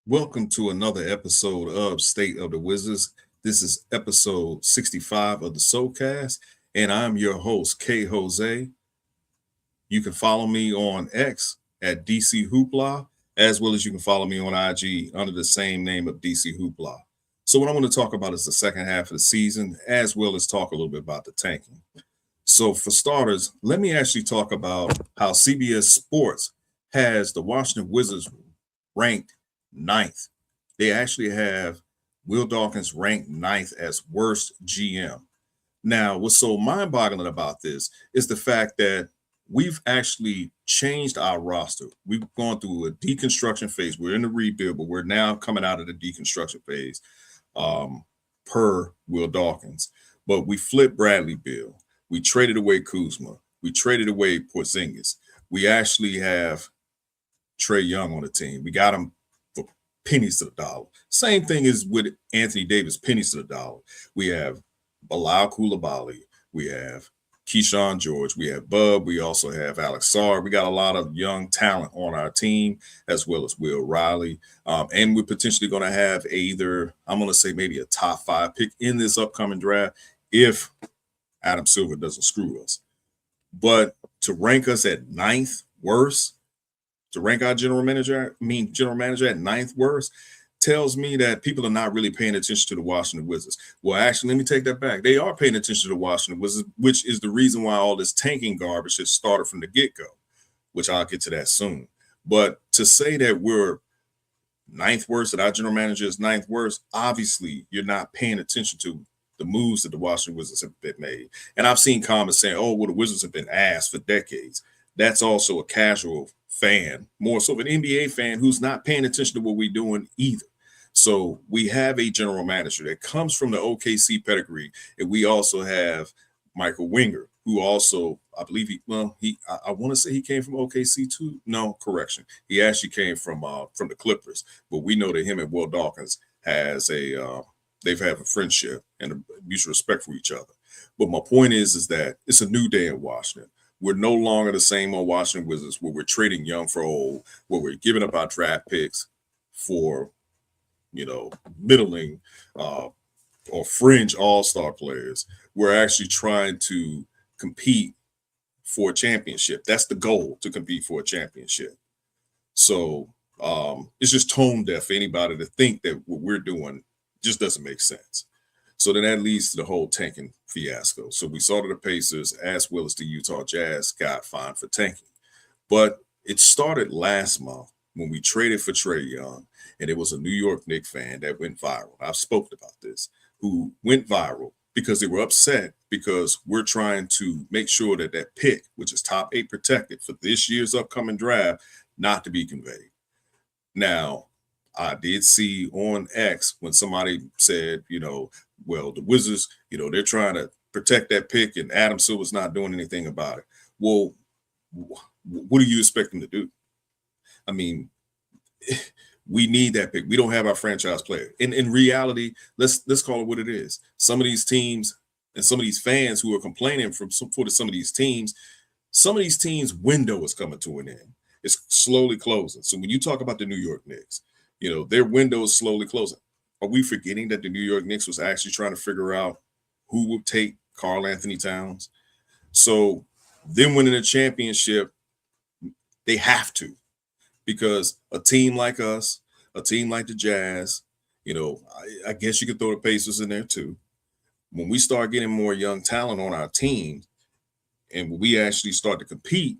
Welcome to another episode of State of the Wizards. This is episode 65 of the SOWCAST, and I'm your host, K Jose. You can follow me on X at DC Hoopla, as well as you can follow me on IG under the same name of DC Hoopla. So, what I want to talk about is the second half of the season, as well as talk a little bit about the tanking. So, for starters, let me actually talk about how CBS Sports has the Washington Wizards ranked ninth. They actually have Will Dawkins ranked ninth as worst GM. Now, what's so mind boggling about this is the fact that we've actually changed our roster. We've gone through a deconstruction phase. We're in the rebuild, but we're now coming out of the deconstruction phase um, per Will Dawkins. But we flipped Bradley Bill. We traded away Kuzma. We traded away Porzingis. We actually have Trey Young on the team. We got him for pennies to the dollar. Same thing is with Anthony Davis, pennies to the dollar. We have Bilal Coulibaly. We have Keyshawn George. We have Bub. We also have Alex Sarr. We got a lot of young talent on our team, as well as Will Riley. And we're potentially going to have I'm going to say maybe a top 5 pick in this upcoming draft if Adam Silver doesn't screw us. But to rank us at ninth worst, to rank our general manager at ninth worst, tells me that people are not really paying attention to the Washington Wizards. Well, actually, let me take that back. They are paying attention to the Washington Wizards, which is the reason why all this tanking garbage has started from the get-go, which I'll get to that soon. But to say that we're ninth worst, that our general manager is ninth worst, obviously you're not paying attention to the moves that the Washington Wizards have been made. And I've seen comments saying, oh, well, the Wizards have been ass for decades. That's also a casual fan, more so of an NBA fan who's not paying attention to what we're doing either. So we have a general manager that comes from the OKC pedigree, and we also have Michael Winger, who also, I believe I want to say he came from OKC too. No, correction, he actually came from the Clippers. But we know that him and Will Dawkins they've had a friendship and a mutual respect for each other. But my point is that it's a new day in Washington. We're no longer the same old Washington Wizards where we're trading young for old, where we're giving up our draft picks for middling or fringe all-star players. We're actually trying to compete for a championship. That's the goal, to compete for a championship. So it's just tone deaf for anybody to think that what we're doing just doesn't make sense. So then that leads to the whole tanking fiasco. So we saw that the Pacers, as well as the Utah Jazz, got fined for tanking. But it started last month when we traded for Trey Young, and it was a New York Knicks fan that went viral. I've spoken about this, who went viral because they were upset because we're trying to make sure that that pick, which is top 8 protected for this year's upcoming draft, not to be conveyed. Now, I did see on X when somebody said, well, the Wizards, they're trying to protect that pick and Adam Silver's not doing anything about it. Well, what do you expect them to do? I mean, we need that pick. We don't have our franchise player. In reality, let's call it what it is. Some of these teams and some of these fans who are complaining for some of these teams' window is coming to an end. It's slowly closing. So when you talk about the New York Knicks, their window is slowly closing. Are we forgetting that the New York Knicks was actually trying to figure out who would take Karl Anthony Towns? So them winning a championship, they have to, because a team like us, a team like the Jazz, I guess you could throw the Pacers in there too. When we start getting more young talent on our team and when we actually start to compete,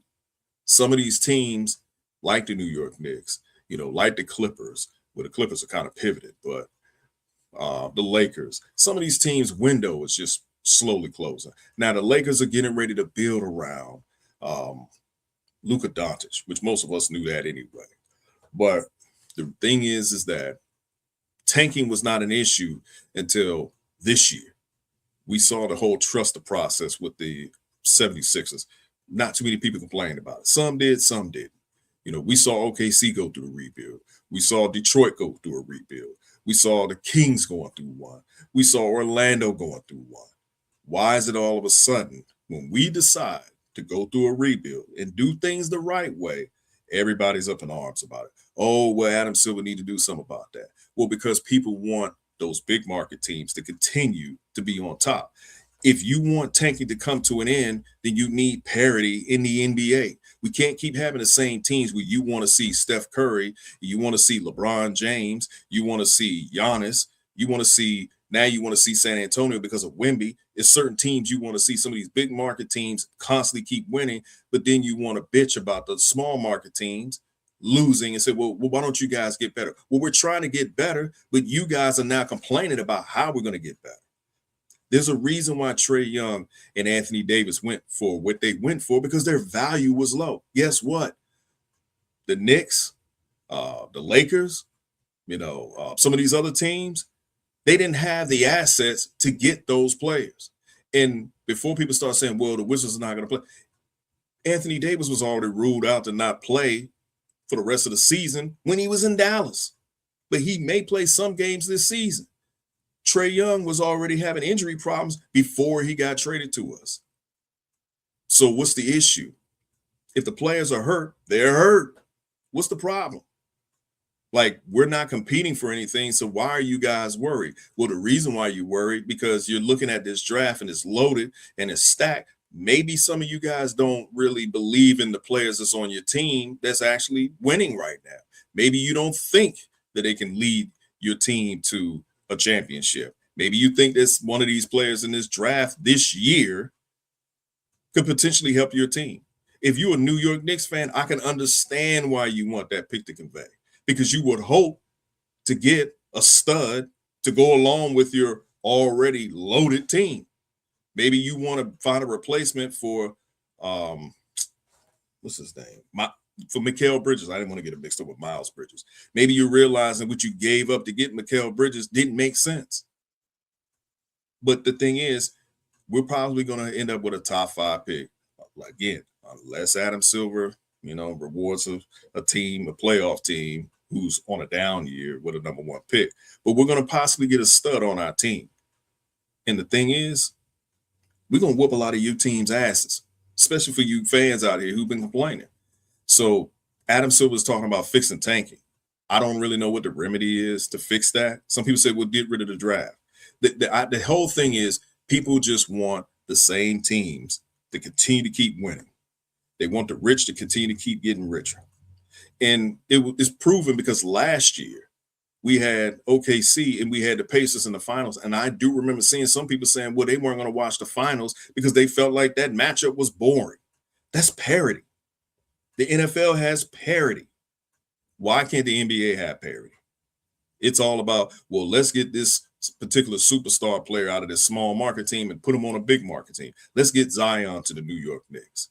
some of these teams like the New York Knicks, like the Clippers, well, the Clippers are kind of pivoted, but the Lakers, some of these teams' window is just slowly closing. Now, the Lakers are getting ready to build around Luka Doncic, which most of us knew that anyway. But the thing is that tanking was not an issue until this year. We saw the whole trust the process with the 76ers. Not too many people complained about it. Some did, some didn't. We saw OKC go through a rebuild. We saw Detroit go through a rebuild. We saw the Kings going through one. We saw Orlando going through one. Why is it all of a sudden when we decide to go through a rebuild and do things the right way, Everybody's up in arms about it. Oh, well, Adam Silver need to do something about that. Well, because people want those big market teams to continue to be on top. If you want tanking to come to an end, then you need parity in the NBA. We can't keep having the same teams where you want to see Steph Curry, you want to see LeBron James, you want to see Giannis, you want to see San Antonio because of Wemby. It's certain teams you want to see some of these big market teams constantly keep winning, but then you want to bitch about the small market teams losing and say, well, why don't you guys get better? Well, we're trying to get better, but you guys are now complaining about how we're going to get better. There's a reason why Trae Young and Anthony Davis went for what they went for, because their value was low. Guess what? The Knicks, the Lakers, some of these other teams, they didn't have the assets to get those players. And before people start saying, well, the Wizards are not going to play, Anthony Davis was already ruled out to not play for the rest of the season when he was in Dallas. But he may play some games this season. Trae Young was already having injury problems before he got traded to us. So what's the issue? If the players are hurt, they're hurt. What's the problem? Like, we're not competing for anything, so why are you guys worried? Well, the reason why you're worried, because you're looking at this draft and it's loaded and it's stacked. Maybe some of you guys don't really believe in the players that's on your team that's actually winning right now. Maybe you don't think that they can lead your team to a championship. Maybe you think that one of these players in this draft this year could potentially help your team. If you're a New York Knicks fan, I can understand why you want that pick to convey, because you would hope to get a stud to go along with your already loaded team. Maybe you want to find a replacement for what's his name? For Mikal Bridges. I didn't want to get it mixed up with Miles Bridges. Maybe you're realizing what you gave up to get Mikal Bridges didn't make sense. But the thing is, we're probably going to end up with a top 5 pick. Again, unless Adam Silver, rewards a team, a playoff team who's on a down year with a number 1 pick. But we're going to possibly get a stud on our team. And the thing is, we're going to whoop a lot of you teams' asses, especially for you fans out here who've been complaining. So Adam Silver's talking about fixing tanking. I don't really know what the remedy is to fix that. Some people say, well, get rid of the draft. The whole thing is people just want the same teams to continue to keep winning. They want the rich to continue to keep getting richer. And it's proven, because last year we had OKC and we had the Pacers in the finals. And I do remember seeing some people saying, well, they weren't going to watch the finals because they felt like that matchup was boring. That's parity. The NFL has parity. Why can't the NBA have parity? It's all about, well, let's get this particular superstar player out of this small market team and put him on a big market team. Let's get Zion to the New York Knicks.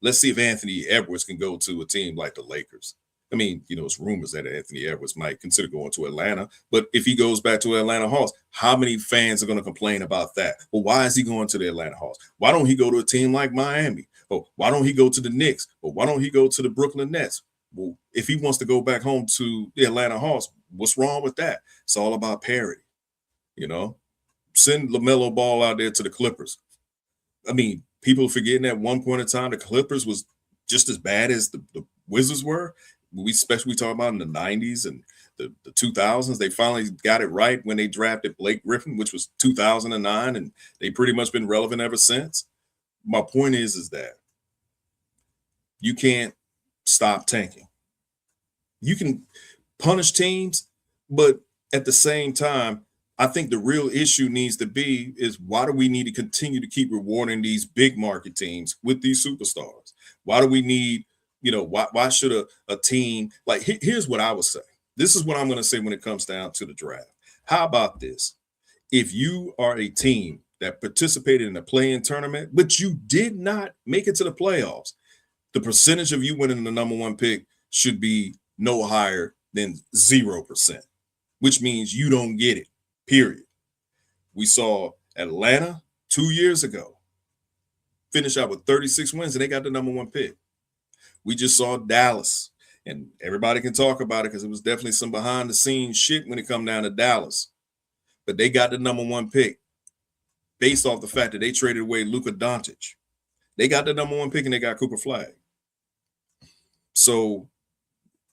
Let's see if Anthony Edwards can go to a team like the Lakers. I mean, it's rumors that Anthony Edwards might consider going to Atlanta. But if he goes back to Atlanta Hawks, how many fans are going to complain about that? Well, why is he going to the Atlanta Hawks? Why don't he go to a team like Miami? Oh, why don't he go to the Knicks? Or why don't he go to the Brooklyn Nets? Well, if he wants to go back home to the Atlanta Hawks, what's wrong with that? It's all about parity. Send LaMelo Ball out there to the Clippers. I mean, people forgetting at one point in time, the Clippers was just as bad as the Wizards were. We talk about in the 90s and the 2000s. They finally got it right when they drafted Blake Griffin, which was 2009, and they pretty much been relevant ever since. My point is that you can't stop tanking. You can punish teams, but at the same time, I think the real issue needs to be is, why do we need to continue to keep rewarding these big market teams with these superstars? Why do we need, why should a team, like, here's what I would say. This is what I'm going to say when it comes down to the draft. How about this? If you are a team that participated in a play-in tournament, but you did not make it to the playoffs, the percentage of you winning the number 1 pick should be no higher than 0%, which means you don't get it. Period. We saw Atlanta 2 years ago finish out with 36 wins, and they got the number 1 pick. We just saw Dallas, and everybody can talk about it because it was definitely some behind the scenes shit when it come down to Dallas. But they got the number 1 pick based off the fact that they traded away Luka Doncic. They got the number 1 pick and they got Cooper Flag. So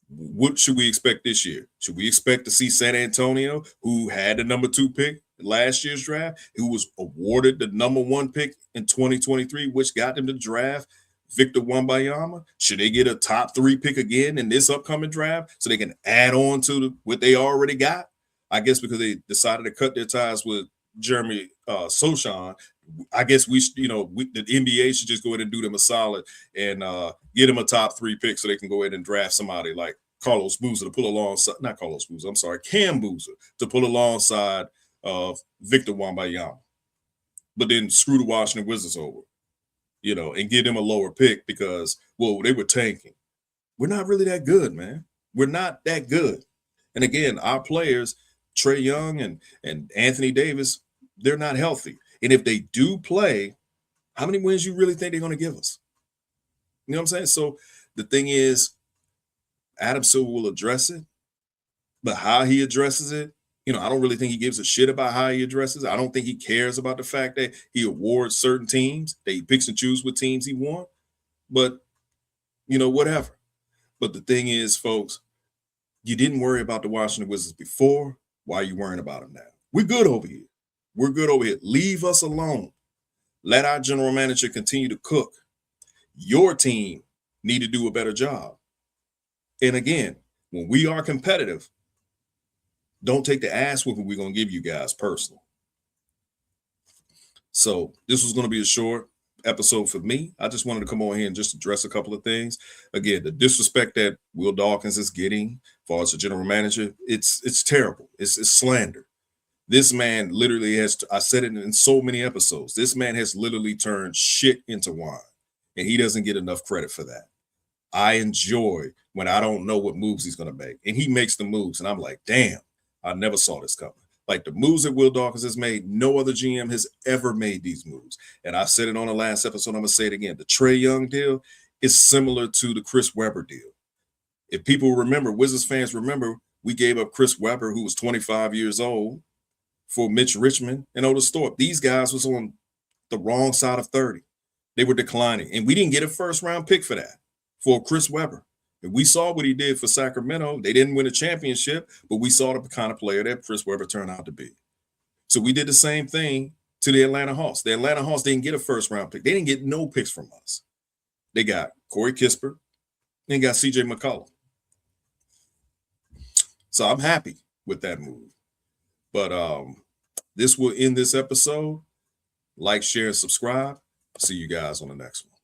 what should we expect this year? Should we expect to see San Antonio, who had the number 2 pick last year's draft, who was awarded the number 1 pick in 2023, which got them to draft Victor Wembanyama? Should they get a top 3 pick again in this upcoming draft so they can add on to what they already got? I guess because they decided to cut their ties with Jeremy Sochan. I guess the NBA should just go ahead and do them a solid and get them a top 3 pick so they can go ahead and draft somebody like Carlos Boozer to pull alongside, not Carlos Boozer, I'm sorry, Cam Boozer to pull alongside Victor Wembanyama. But then screw the Washington Wizards over, and give them a lower pick because, well, they were tanking. We're not really that good, man. We're not that good. And again, our players, Trae Young and Anthony Davis, they're not healthy. And if they do play, how many wins you really think they're going to give us? You know what I'm saying? So the thing is, Adam Silver will address it, but how he addresses it, I don't really think he gives a shit about how he addresses it. I don't think he cares about the fact that he awards certain teams, that he picks and chooses what teams he wants. But, whatever. But the thing is, folks, you didn't worry about the Washington Wizards before. Why are you worrying about them now? We're good over here. We're good over here. Leave us alone. Let our general manager continue to cook. Your team need to do a better job. And again, when we are competitive, don't take the ass whooping we're going to give you guys personal. So this was going to be a short episode for me. I just wanted to come on here and just address a couple of things. Again, the disrespect that Will Dawkins is getting as far as the general manager, it's terrible. It's slander. This man literally has, I said it in so many episodes, this man has literally turned shit into wine, and he doesn't get enough credit for that. I enjoy when I don't know what moves he's going to make, and he makes the moves, and I'm like, damn, I never saw this coming. Like the moves that Will Dawkins has made, no other GM has ever made these moves. And I said it on the last episode, I'm going to say it again. The Trae Young deal is similar to the Chris Webber deal. If people remember, Wizards fans remember, we gave up Chris Webber, who was 25 years old, for Mitch Richmond and Otis Thorpe. These guys was on the wrong side of 30. They were declining. And we didn't get a first-round pick for that, for Chris Webber. And we saw what he did for Sacramento. They didn't win a championship, but we saw the kind of player that Chris Webber turned out to be. So we did the same thing to the Atlanta Hawks. The Atlanta Hawks didn't get a first-round pick. They didn't get no picks from us. They got Corey Kispert and got C.J. McCollum. So I'm happy with that move. But this will end this episode. Like, share, and subscribe. See you guys on the next one.